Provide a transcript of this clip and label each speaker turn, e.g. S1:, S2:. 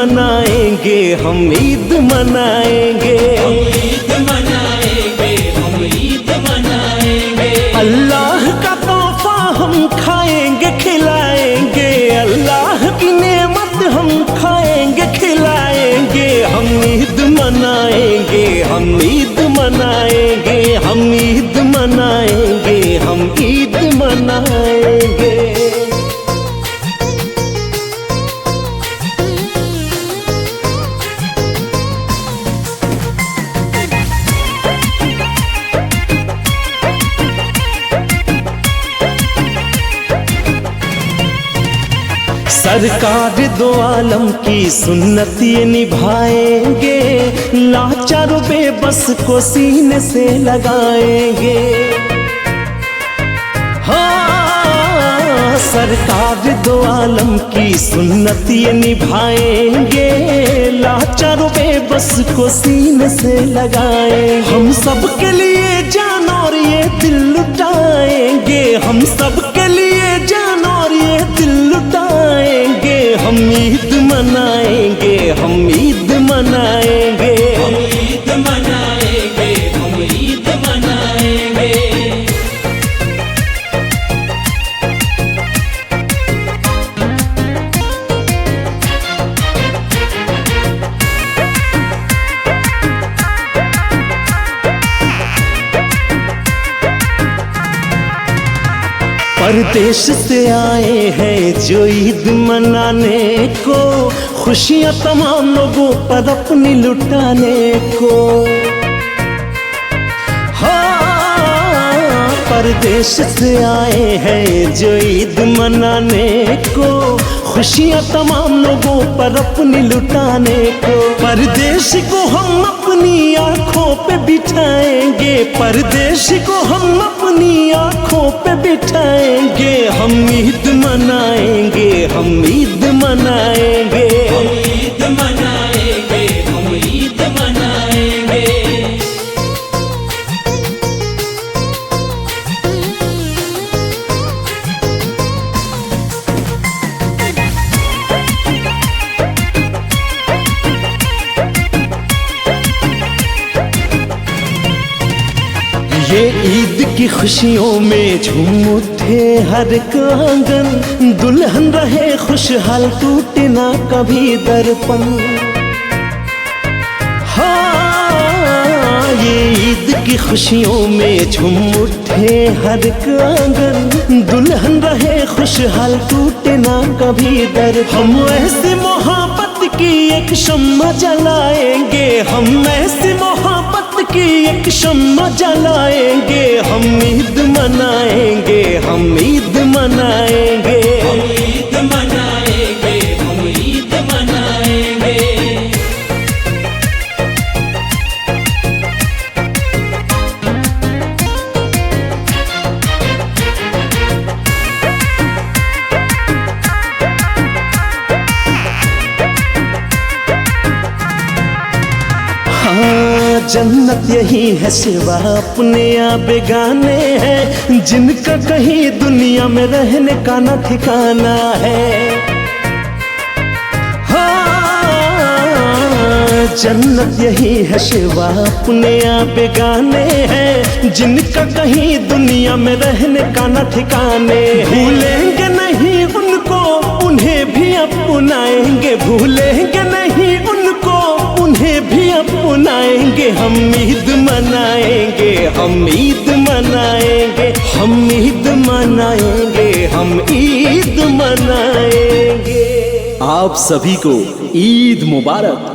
S1: मनाएंगे, हम ईद मनाएंगे,
S2: ईद मनाएंगे, हम ईद मनाएंगे।
S1: अल्लाह का तोहफा हम खाएंगे खिलाएंगे, अल्लाह की नेमत हम खाएंगे खिलाएंगे। हम ईद मनाएंगे, हम ईद मनाएंगे, हम ईद मनाएंगे, हम ईद मनाएंगे। सरकार दो आलम की सुन्नत ये निभाएंगे, लाचारों बेबस को सीने से लगाएंगे। हाँ, सरकार दो आलम की सुन्नत ये निभाएंगे, लाचारों बेबस को सीने से लगाएंगे। हम सब के लिए जान और ये दिल लुटाएंगे, हम सब के लिए जान और ये दिल लुटाएंगे। हम ईद मनाएंगे, हम ईद मनाएंगे,
S2: हम ईद मनाएंगे, हम ईद मनाएंगे।
S1: परदेश से आए हैं जो ईद मनाने को, खुशियां तमाम लोगों पर अपनी लुटाने को। हाँ, परदेश से आए हैं जो ईद मनाने को, खुशियां तमाम लोगों पर अपनी लुटाने को। परदेश को हम अपनी आंखों पे बिठाएंगे, परदेश को हम अपनी आंखों पे बिठाएंगे। हम ईद मनाएंगे, हम ईद मनाएंगे,
S2: हम ईद मनाएंगे, हम ईद मनाएंगे।
S1: ये ईद की खुशियों में झूम उठे हर एक आंगन, दुल्हन रहे खुशहाल टूटे ना कभी दर्पण। हाँ, ये ईद की खुशियों में झूम उठे हर एक आंगन, दुल्हन रहे खुशहाल टूटे ना कभी दर्पण। हम ऐसी मोहब्बत की एक शम्मा जलाएंगे, हम ऐसी मोहब्बत की एक शम्मा जलाएंगे। हम ईद मनाएंगे, हम ईद मनाएंगे,
S2: हम ईद मनाएंगे, हम ईद मनाएंगे।
S1: हाँ, जन्नत यही है सिवा अपने या बेगाने हैं, जिनका कहीं दुनिया में रहने का न ठिकाना है। हाँ, जन्नत यही है सिवा अपने या बेगाने हैं, जिनका कहीं दुनिया में रहने का न ठिकाने। भूलेंगे नहीं उनको, उन्हें भी अपनाएंगे, भूलेंगे नहीं उनको, उन्हें भी अपनाएंगे। हम ईद मनाएंगे, हम ईद मनाएंगे, हम ईद मनाएंगे, हम ईद मनाएंगे। आप सभी को ईद मुबारक।